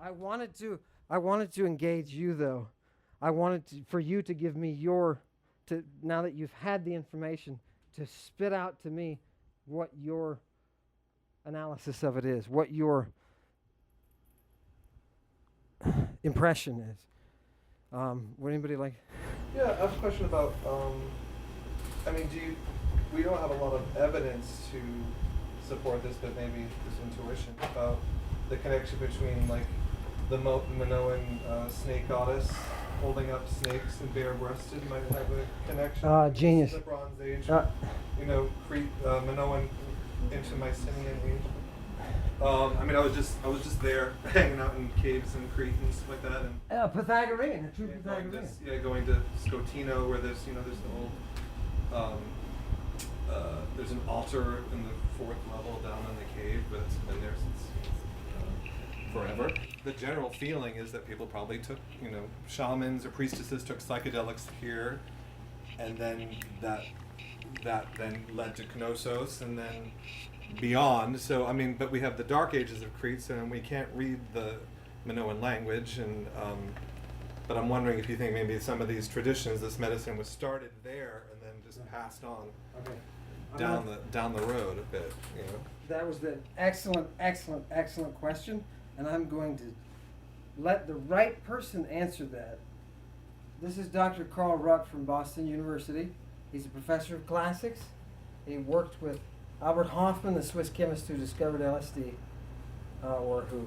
I wanted to engage you though. I wanted for you to give me now that you've had the information, to spit out to me what your analysis of it is, what your impression is. Would anybody like? Yeah, I have a question about, we don't have a lot of evidence to support this, but maybe this intuition about the connection between like the Minoan snake goddess holding up snakes and bare-breasted might have a connection. Genius. The Bronze Age, Minoan into Mycenaean age. I was just there hanging out in caves in Crete and stuff like that, and Pythagorean, a true Pythagorean. Going to Scotino where there's the old there's an altar in the 4th level down in the cave, but it's been there since forever. The general feeling is that people probably took, shamans or priestesses took psychedelics here, and then that then led to Knossos, and then beyond. So but we have the Dark Ages of Crete, and we can't read the Minoan language, and but I'm wondering if you think maybe some of these traditions, this medicine was started there and then just passed on down the road a bit. That was an excellent question, and I'm going to let the right person answer that. This is Dr. Carl Rutt from Boston University. He's a professor of classics. He worked with Albert Hofmann, the Swiss chemist who discovered LSD, or who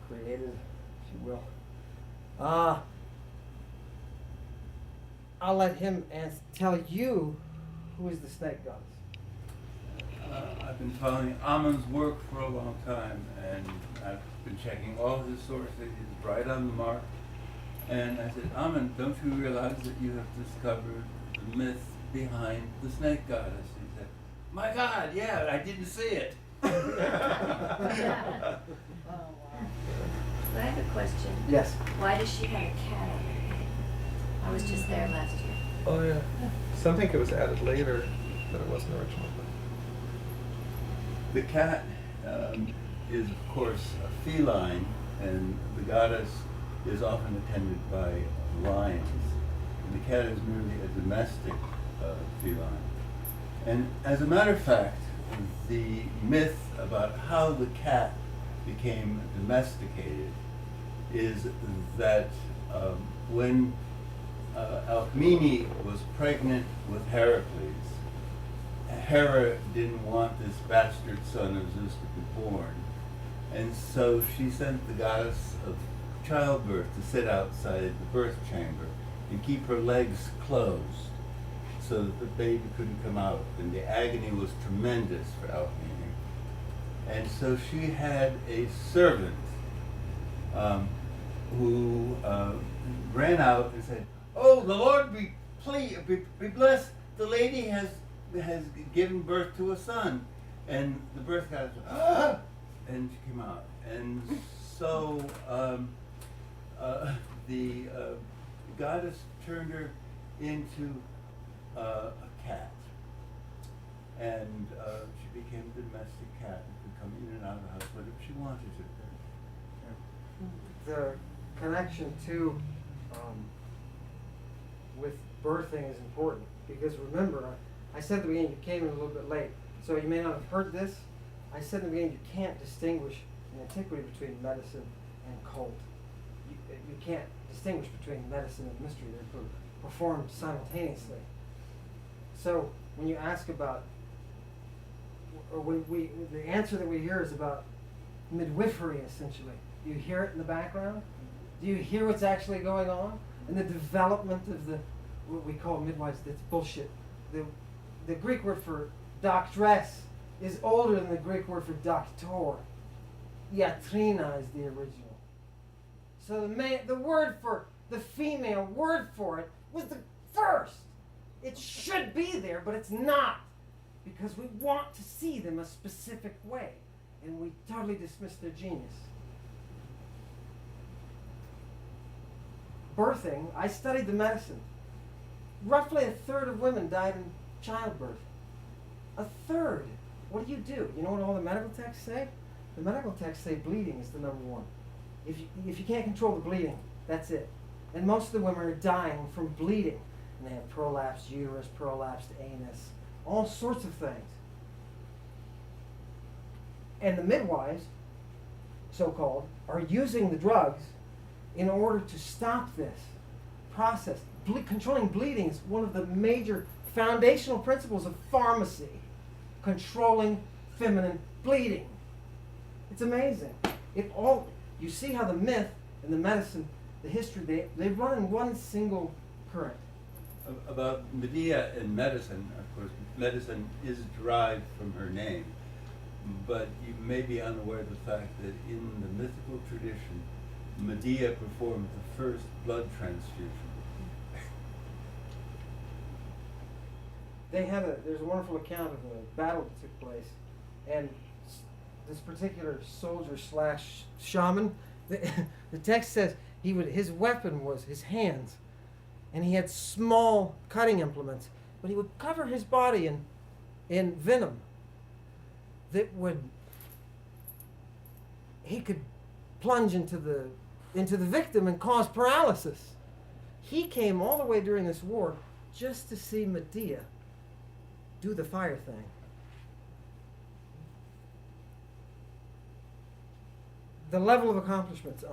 created, if you will. I'll let him tell you who is the snake goddess. I've been following Ammon's work for a long time, and I've been checking all his sources. He's right on the mark. And I said, Ammon, don't you realize that you have discovered the myth behind the snake goddess? He said, my God, yeah, I didn't see it. Oh, wow. I have a question. Yes. Why does she have a cat on her head? I was just there last year. Oh yeah. Some think it was added later, that it wasn't original. The cat is, of course, a feline, and the goddess is often attended by lions. And the cat is merely a domestic feline. And as a matter of fact, the myth about how the cat became domesticated is that when Alcmene was pregnant with Heracles, Hera didn't want this bastard son of Zeus to be born. And so she sent the goddess of childbirth to sit outside the birth chamber and keep her legs closed so that the baby couldn't come out. And the agony was tremendous for Alcmene. And so she had a servant who ran out and said, "Oh, the Lord be blessed. The lady has given birth to a son." And the birth goddess went, "Ah!" and she came out. And so the goddess turned her into a cat. And she became a domestic cat and could come in and out of the house whenever she wanted to. The connection to with birthing is important, because remember, I said at the beginning, you came in a little bit late, so you may not have heard this. I said in the beginning, you can't distinguish in antiquity between medicine and cult. You can't distinguish between medicine and mystery. They're performed simultaneously. So when you ask about, or the answer that we hear is about midwifery, essentially. Do you hear it in the background? Do you hear what's actually going on? And the development of what we call midwives, that's bullshit. The Greek word for doctress is older than the Greek word for doctor. Iatrina is the original. So the word for the female word for it was the first. It should be there, but it's not, because we want to see them a specific way, and we totally dismiss their genius. Birthing, I studied the medicine. Roughly a third of women died in childbirth. A third. What do? You know what all the medical texts say? The medical texts say bleeding is the number one. If you can't control the bleeding, that's it. And most of the women are dying from bleeding. And they have prolapsed uterus, prolapsed anus, all sorts of things. And the midwives, so-called, are using the drugs in order to stop this process. Controlling bleeding is one of the major foundational principles of pharmacy. Controlling feminine bleeding. It's amazing. You see how the myth and the medicine, the history, they run in one single current. About Medea and medicine, of course, medicine is derived from her name, but you may be unaware of the fact that in the mythical tradition, Medea performed the first blood transfusion. There's a wonderful account of a battle that took place, and this particular soldier / shaman, the text says his weapon was his hands, and he had small cutting implements, but he would cover his body in venom he could plunge into the victim and cause paralysis. He came all the way during this war just to see Medea do the fire thing. The level of accomplishments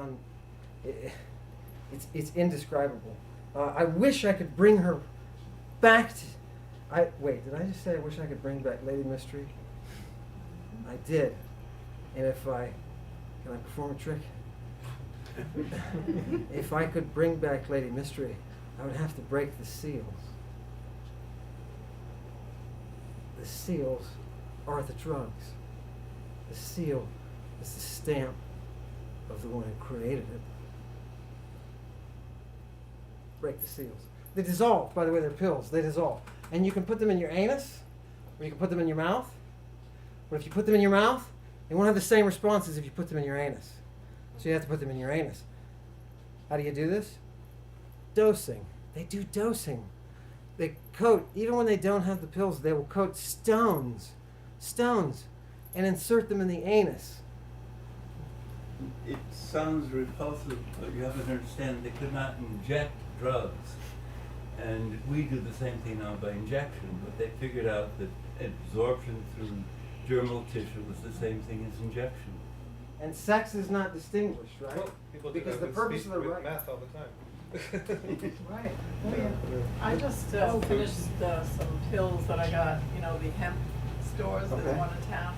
it's indescribable. I wish I could bring her back to... Did I just say I wish I could bring back Lady Mystery? I did. And can I perform a trick? If I could bring back Lady Mystery, I would have to break the seals. The seals are the drugs. The seal is the stamp of the one who created it. Break the seals. They dissolve, by the way, they're pills. They dissolve. And you can put them in your anus, or you can put them in your mouth. But if you put them in your mouth, they won't have the same response as if you put them in your anus. So you have to put them in your anus. How do you do this? Dosing. They do dosing. They coat, even when they don't have the pills, they will coat stones, and insert them in the anus. It sounds repulsive, but you have to understand they could not inject drugs. And we do the same thing now by injection, but they figured out that absorption through dermal tissue was the same thing as injection. And sex is not distinguished, right? Well, people do because that the with purpose of the with right... math all the time. Right. I just finished some pills that I got, the hemp stores, there's Okay. one in town.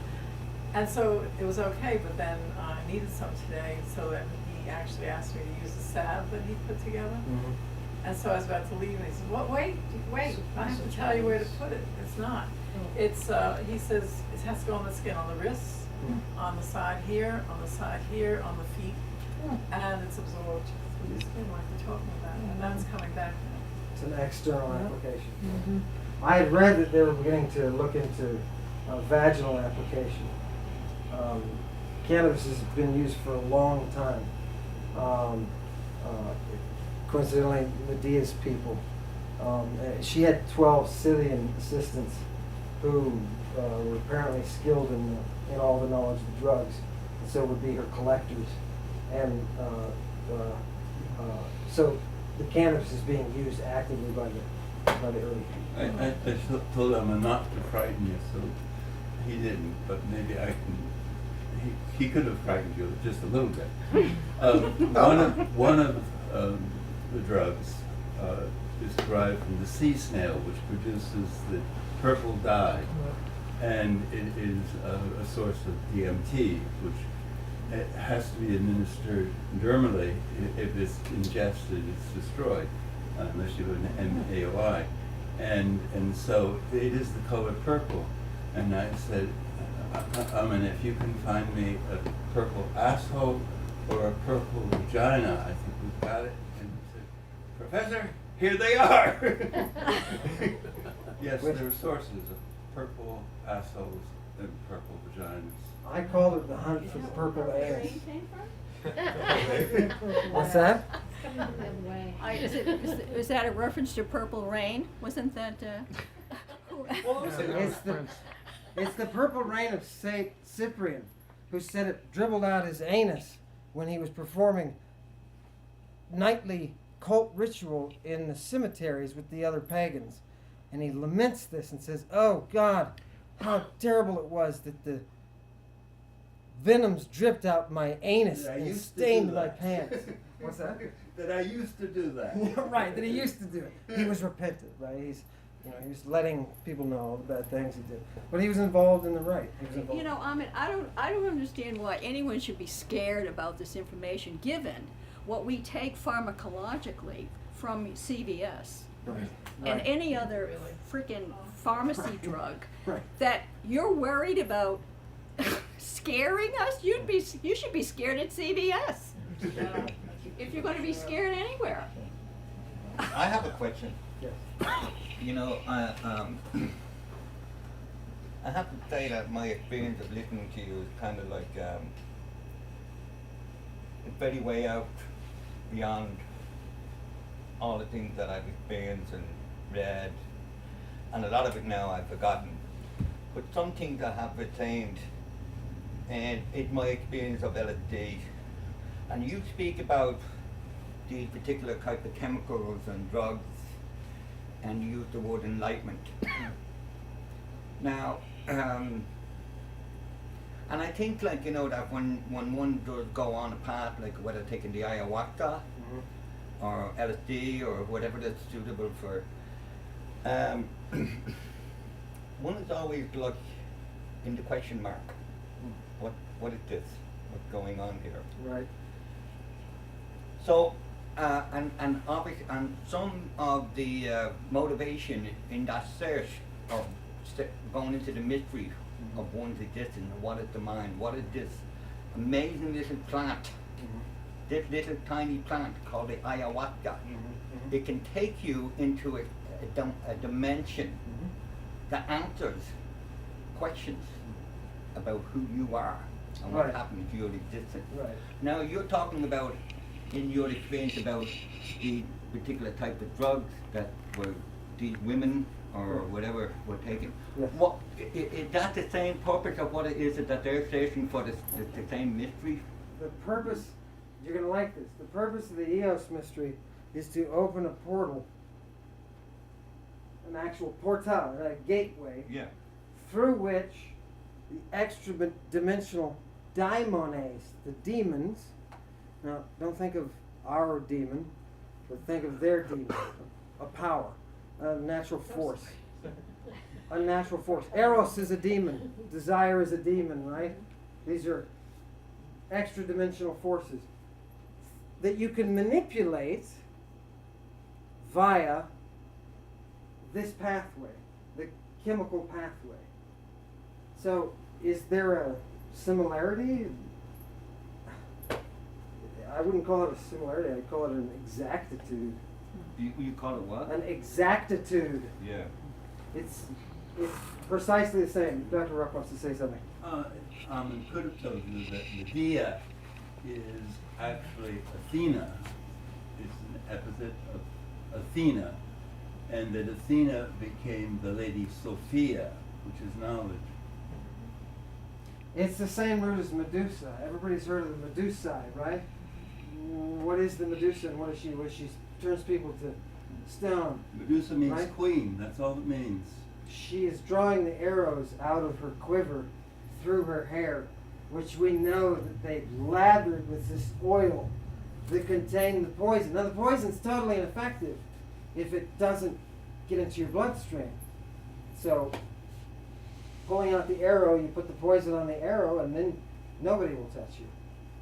And so it was okay, but then I needed some today, so that he actually asked me to use the salve that he put together. Mhm. And so I was about to leave, and he said, "What? Wait, I have to tell you where to put it. It's not. It's, he says, it has to go on the skin, on the wrists, on the side here, on the side here, on the feet, and it's absorbed through the skin like we're talking about, and that's coming back now." It's an external Yeah. application. Mm-hmm. I had read that they were beginning to look into vaginal application. Cannabis has been used for a long time. Coincidentally, Medea's people. She had 12 Scythian assistants who were apparently skilled in all the knowledge of the drugs, and so would be her collectors. And so the cannabis is being used actively by the early people. I told him not to frighten you, so he didn't, but maybe I can. He could have frightened you just a little bit. One of the drugs is derived from the sea snail, which produces the purple dye, and it is a source of DMT, which it has to be administered dermally. If it's ingested, it's destroyed, unless you have an MAOI. And so it is the color purple. And I said, if you can find me a purple asshole or a purple vagina, I think we've got it. And he said, "Professor, here they are." Yes, there are sources of purple assholes and purple vaginas. I called it the hunt for the purple anus. Came What's that? Is that a reference to Purple Rain? Wasn't that? Well, It's the purple rain of Saint Cyprian, who said it dribbled out his anus when he was performing nightly cult ritual in the cemeteries with the other pagans. And he laments this and says, "Oh God, how terrible it was that the venoms dripped out my anus Yeah, I and used to do stained my that. pants." What's that? That I used to do that. Right, that he used to do it. He was repentant, right? He was letting people know all the bad things he did. But he was involved in the right. He was involved. You know, I mean, I don't understand why anyone should be scared about this information, given what we take pharmacologically from CVS Right. and Right. any other Really? freaking pharmacy drug. Right. That you're worried about scaring us. You should be scared at CVS Yeah. if you're going to be scared anywhere. I have a question. Yes. You know, I have to say that my experience of listening to you is kind of like it's very way out beyond all the things that I've experienced and read, and a lot of it now I've forgotten. But some things I have retained, and it's my experience of LSD. And you speak about these particular type of chemicals and drugs, and you use the word enlightenment. Now, and I think, like, you know, that when one does go on a path, like whether taking the ayahuasca or LSD or whatever that's suitable for, one is always like in the question mark. What is this? What's going on here? Right. So, and obviously, and some of the motivation in that search of going into the mystery of one's existence, what is the mind, what is this amazing little plant, this little tiny plant called the ayahuasca. It can take you into a dimension that answers questions about who you are and what Right. happened to your existence. Right. Now you're talking about, in your experience, about the particular type of drugs that were these women or whatever were taking. Yes. What is that the same purpose of what it is that they're searching for, the same mystery? The purpose, you're going to like this, the purpose of the EOS mystery is to open a portal, an actual portal, a gateway, Yeah. through which the extra-dimensional daimones, the demons, now don't think of our demon, but think of their demon, a power, a natural force. A natural force. Eros is a demon. Desire is a demon, right? These are extra-dimensional forces that you can manipulate via this pathway, the chemical pathway. So, is there a similarity? I wouldn't call it a similarity, I'd call it an exactitude. You call it what? An exactitude. Yeah. It's precisely the same. Dr. Ruck wants to say something. Could have told you that Medea is actually Athena. It's an epithet of Athena, and that Athena became the Lady Sophia, which is knowledge. It's the same root as Medusa. Everybody's heard of the Medusa, right? What is the Medusa and what is she? What she turns people to stone. Medusa means Right. queen. That's all it means. She is drawing the arrows out of her quiver through her hair, which we know that they've lathered with this oil that contains the poison. Now the poison's totally ineffective if it doesn't get into your bloodstream. So pulling out the arrow, you put the poison on the arrow, and then nobody will touch you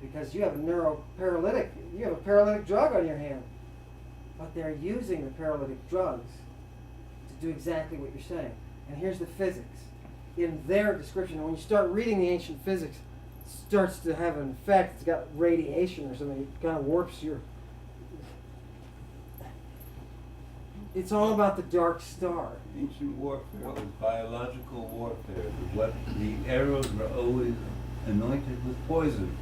because you have a neuroparalytic. You have a paralytic drug on your hand. But they're using the paralytic drugs to do exactly what you're saying. And here's the physics. In their description, when you start reading the ancient physics, it starts to have an effect. It's got radiation or something. It kind of warps your... It's all about the dark star. Ancient warfare was biological warfare. The arrows were always anointed with poison.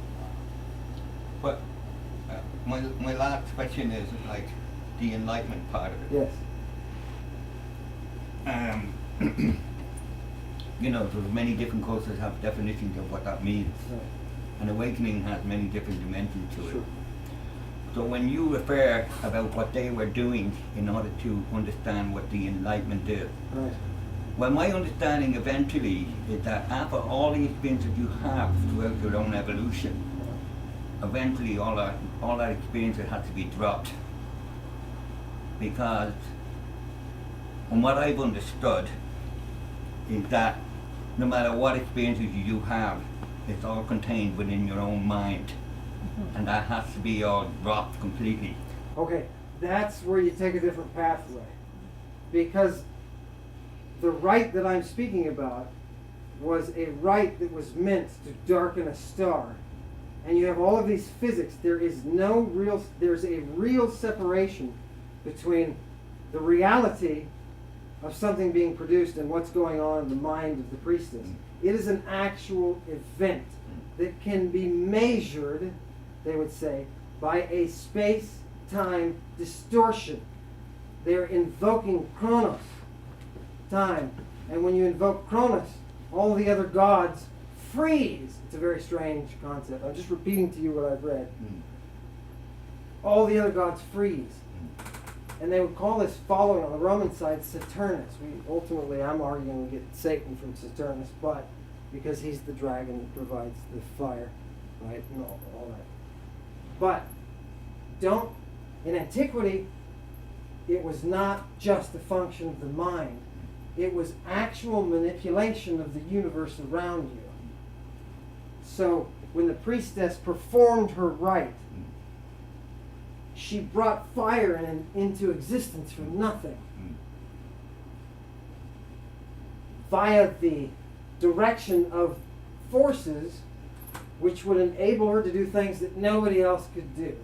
But my last question is like the enlightenment part of it. Yes. You know, there's many different courses have definitions of what that means. Right. an awakening has many different dimensions to it. Sure. So when you refer about what they were doing in order to understand what the enlightenment is, Right. well, my understanding eventually is that after all the experiences you have throughout your own evolution, eventually all that experience has to be dropped. Because from what I've understood is that no matter what experiences you have, it's all contained within your own mind. And that has to be all dropped completely. Okay, that's where you take a different pathway. Because the right that I'm speaking about was a right that was meant to darken a star. And you have all of these physics. There's a real separation between the reality of something being produced and what's going on in the mind of the priestess. It is an actual event that can be measured, they would say, by a space-time distortion. They're invoking Chronos, time. And when you invoke Chronos, all the other gods freeze. It's a very strange concept. I'm just repeating to you what I've read. All the other gods freeze. And they would call this following on the Roman side Saturnus. I'm arguing we get Satan from Saturnus, but because he's the dragon that provides the fire, right, and all that. But in antiquity, it was not just a function of the mind. It was actual manipulation of the universe around you. So when the priestess performed her rite, she brought fire into existence from nothing via the direction of forces which would enable her to do things that nobody else could do.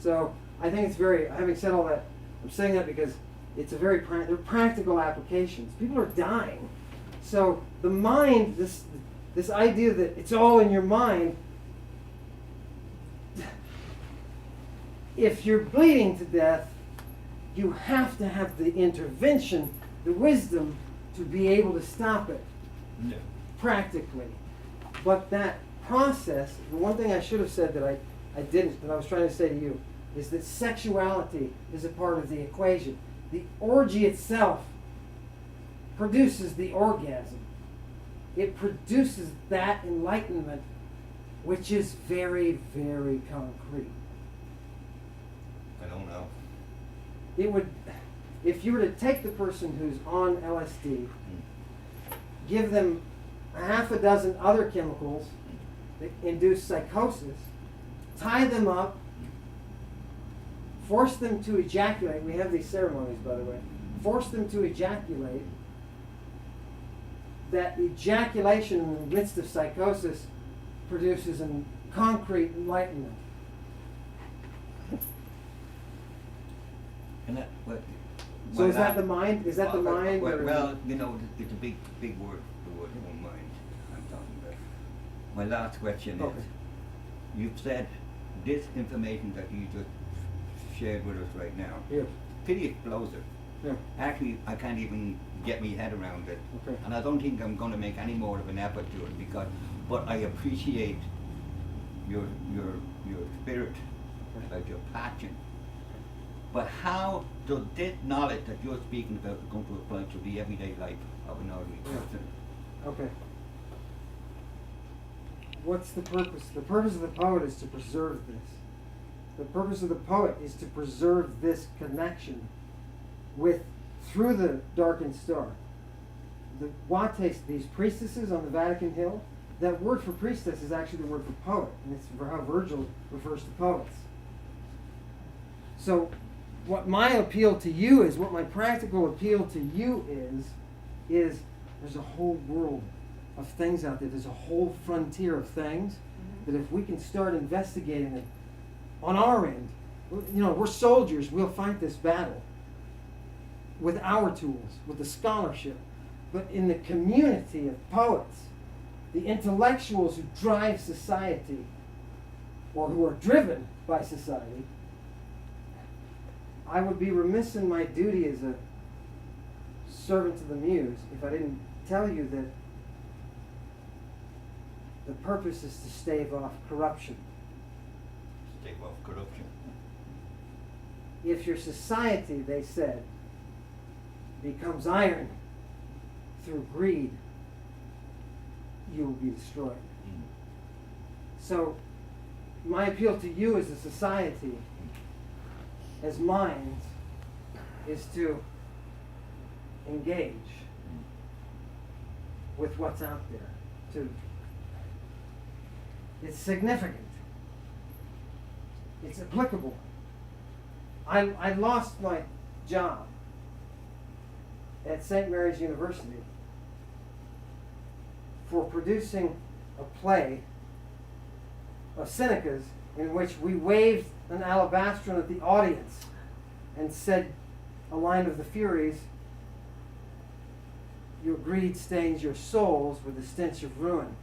So I think it's having said all that, I'm saying that because it's they're practical applications. People are dying. So the mind, this idea that it's all in your mind, if you're bleeding to death, you have to have the intervention, the wisdom to be able to stop it. Yeah. Practically. But that process, the one thing I should have said that I didn't, that I was trying to say to you, is that sexuality is a part of the equation. The orgy itself produces the orgasm. It produces that enlightenment, which is very, very concrete. I don't know. It would, if you were to take the person who's on LSD, give them a half a dozen other chemicals that induce psychosis, tie them up, force them to ejaculate. We have these ceremonies, by the way. Force them to ejaculate. That ejaculation in the midst of psychosis produces a concrete enlightenment. And that, So is that the mind? Is that the mind? Well, you know, it's a big word, the word mind I'm talking about. My last question Okay. is, you've said this information that you just shared with us right now, Yeah. pretty explosive. Yeah. Actually, I can't even get my head around it. Okay. And I don't think I'm going to make any more of an effort to it but I appreciate your spirit, about your passion. But how does this knowledge that you're speaking about going to apply to the everyday life of an ordinary person? Okay. What's the purpose? The purpose of the poet is to preserve this. The purpose of the poet is to preserve this connection through the darkened star. The Wates, these priestesses on the Vatican Hill, that word for priestess is actually the word for poet, and it's for how Virgil refers to poets. So what my appeal to you is, what my practical appeal to you is there's a whole world of things out there. There's a whole frontier of things that if we can start investigating it on our end, we're soldiers, we'll fight this battle with our tools, with the scholarship. But in the community of poets, the intellectuals who drive society, or who are driven by society, I would be remiss in my duty as a servant to the muse if I didn't tell you that the purpose is to stave off corruption. Stave off corruption. If your society, they said, becomes iron through greed, you will be destroyed. So, my appeal to you as a society, as minds, is to engage with what's out there. It's significant. It's applicable. I lost my job at St. Mary's University for producing a play of Seneca's in which we waved an alabastron at the audience and said a line of the Furies, "Your greed stains your souls with the stench of ruin."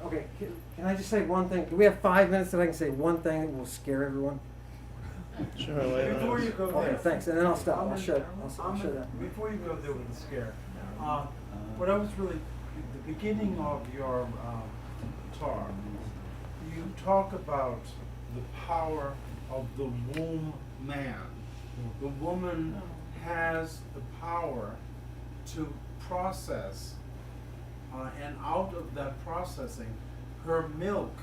Okay, can I just say one thing? Do we have 5 minutes that I can say one thing that will scare everyone? Sure, later. Before you go Okay, there. thanks, and then I'll stop. I'll I'm shut gonna- that. Before you go there with the scare, what I was really, the beginning of your talk, you talk about the power of the womb man. The woman has the power to process, and out of that processing, her milk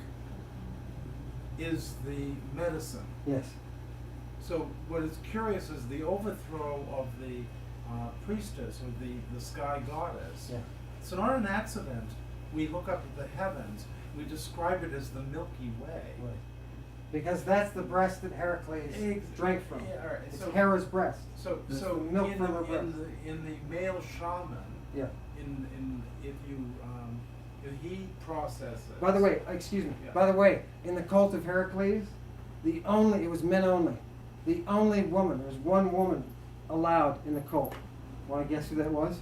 is the medicine. Yes. So what is curious is the overthrow of the priestess, or the sky goddess. Yeah. It's not an accident. We look up at the heavens, we describe it as the Milky Way. Right. Because that's the breast that Heracles drank from. Yeah, all right. It's So- Hera's breast. So, It's so the milk in from her the, breast. in the male shaman, Yeah. if he processes. By the way, excuse me. Yeah. By the way, in the cult of Heracles, it was men only. The only woman, there's one woman allowed in the cult. Want to guess who that was?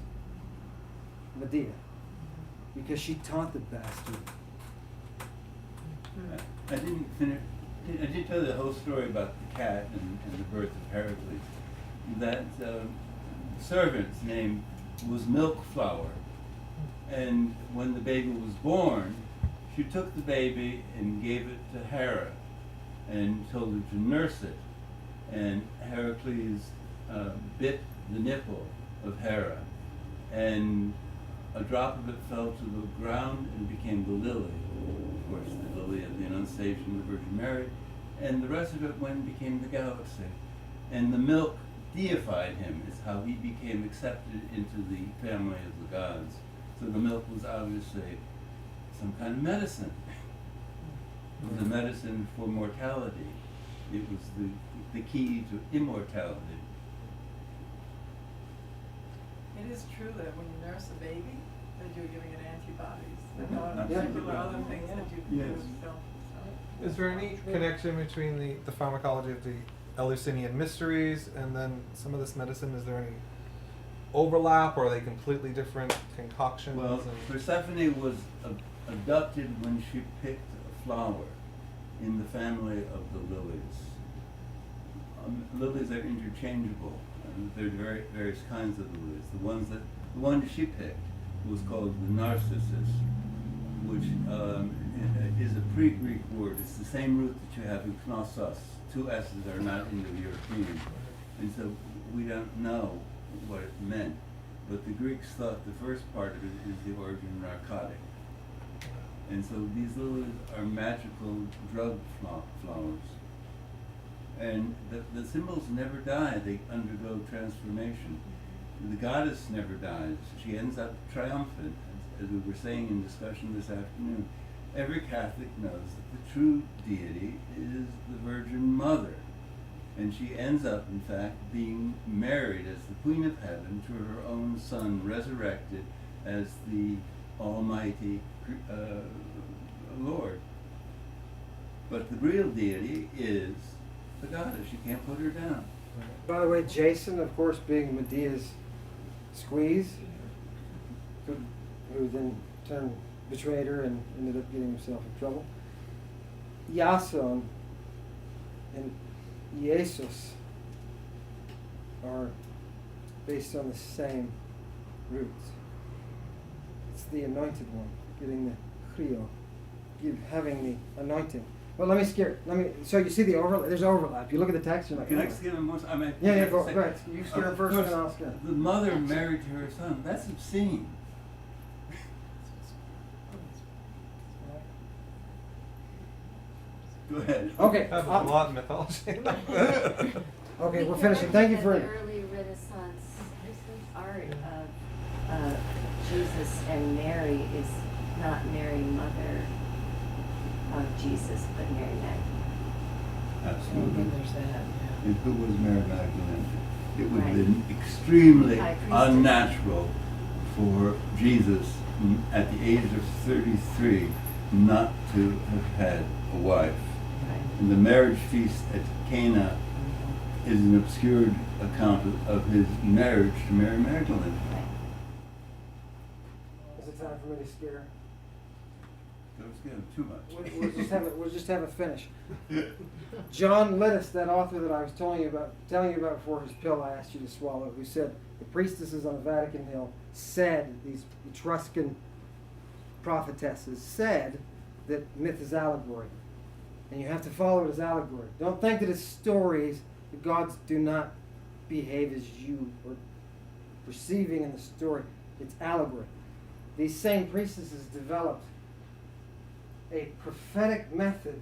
Medea. Because she taught the bastard. I didn't finish. I did tell the whole story about the cat and the birth of Heracles. That servant's name was Milkflower, and when the baby was born, she took the baby and gave it to Hera, and told her to nurse it. And Heracles bit the nipple of Hera, and a drop of it fell to the ground and became the lily. Of course, the lily of the Annunciation of the Virgin Mary, and the rest of it went and became the galaxy. And the milk deified him, is how he became accepted into the family of the gods. So the milk was obviously some kind of medicine. It was a medicine for mortality. It was the key to immortality. It is true that when you nurse a baby, that you're giving it antibodies. Mhm. There are Absolutely. particular other things that you can do Yes. with film. So. Is there any connection between the pharmacology of the Eleusinian mysteries and then some of this medicine? Is there any overlap, or are they completely different concoctions? Well, Persephone was abducted when she picked a flower in the family of the lilies. Lilies are interchangeable. There are various kinds of lilies. The one she picked was called the narcissus, which is a pre-Greek word. It's the same root that you have in knossos. Two S's are not Indo-European, and so we don't know what it meant. But the Greeks thought the first part of it is the origin narcotic. And so these lilies are magical drug flowers. And the symbols never die, they undergo transformation. The goddess never dies. She ends up triumphant, as we were saying in discussion this afternoon. Every Catholic knows that the true deity is the Virgin Mother. And she ends up, in fact, being married as the Queen of Heaven to her own Son, resurrected as the Almighty Lord. But the real deity is the goddess. You can't put her down. By the way, Jason, of course, being Medea's squeeze, who then turned betrayed her and ended up getting himself in trouble. Iason and Jesus are based on the same roots. It's the anointed one, getting the chrio, having the anointing. Well, let me so you see the overlap, there's overlap. You look at the text, you're like, Can I oh. scare him once? I mean, Yeah, I go have to say, ahead. You scare him of first, course, and then I'll scare him. The mother married to her son, that's obscene. Go ahead. Okay. Have a lot in mythology. Okay, we're finishing. Thank you That for the early Renaissance art of Jesus and Mary is not Mary, mother of Jesus, but Mary Magdalene. Absolutely. There's that, yeah. And who was Mary Magdalene? It would have Right. been extremely High priestess. unnatural for Jesus at the age of 33 not to have had a wife. Right. And the marriage feast at Cana is an obscured account of his marriage to Mary Magdalene. Right. Is it time for me to scare? Don't scare him too much. We'll just have it finish. John Littis, that author that I was telling you about before whose pill I asked you to swallow, who said the priestesses on Vatican Hill said, these Etruscan prophetesses said, that myth is allegory. And you have to follow it as allegory. Don't think that it's stories. The gods do not behave as you are perceiving in the story. It's allegory. These same priestesses developed a prophetic method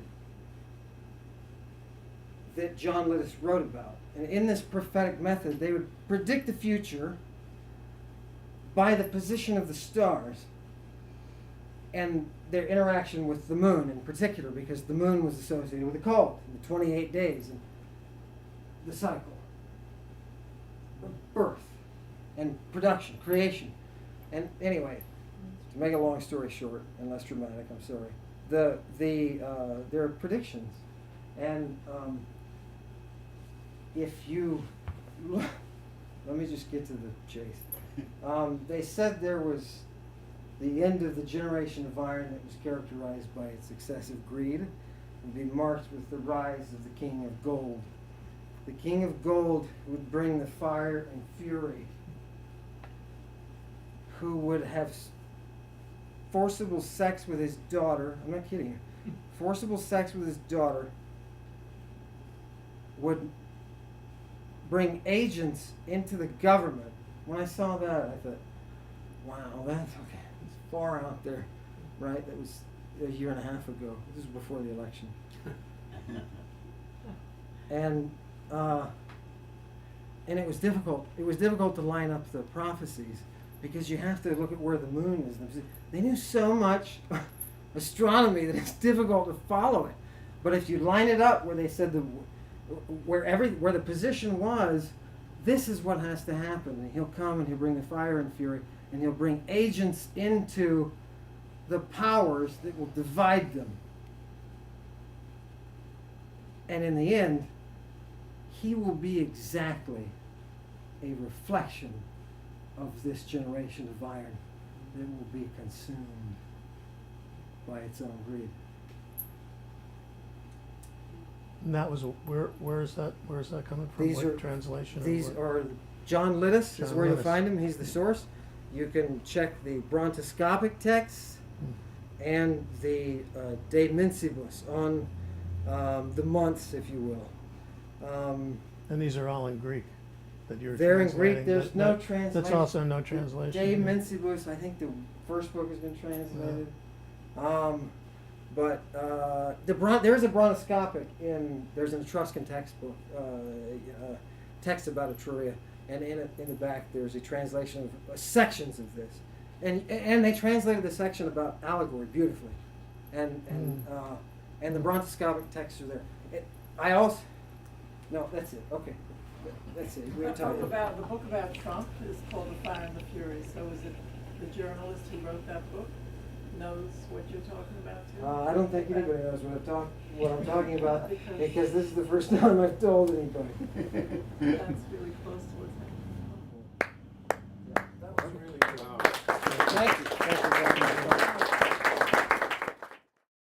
that John Littis wrote about. And in this prophetic method, they would predict the future by the position of the stars and their interaction with the moon in particular, because the moon was associated with the cold, the 28 days, and the cycle of birth and production, creation. And anyway, to make a long story short and less dramatic, I'm sorry. There are predictions, and if you let me just get to the chase. They said there was the end of the generation of iron that was characterized by its excessive greed would be marked with the rise of the king of gold. The king of gold would bring the fire and fury, who would have forcible sex with his daughter. I'm not kidding you. Forcible sex with his daughter would bring agents into the government. When I saw that, I thought, wow, that's okay. It's far out there, right? That was a year and a half ago. This was before the election. And it was difficult. It was difficult to line up the prophecies because you have to look at where the moon is. They knew so much astronomy that it's difficult to follow it. But if you line it up where they said where the position was, this is what has to happen. And he'll come and he'll bring the fire and fury, and he'll bring agents into the powers that will divide them. And in the end, he will be exactly a reflection of this generation of iron that will be consumed by its own greed. And that was, where is that coming from? These What are translation? or These what? are John Littis is John where you'll Littis. find him. He's the source. You can check the Brontoscopic texts and the De Mincibus on the months, if you will. And these are all in Greek that you're They're in translating. Greek. There's no That's translation. also no translation. De yeah. Mincibus, I think the first book has been translated. But there's a Brontoscopic there's an Etruscan textbook, text about Etruria, and in the back there's a translation of sections of this, and they translated the section about allegory beautifully, and the Brontoscopic texts are there. No, that's it. Okay, that's it. We were talking The book about Trump is called The Fire and the Fury. So is it the journalist who wrote that book knows what you're talking about too? I don't think anybody knows what I'm talking about because this is the first time I've told anybody. That's really close to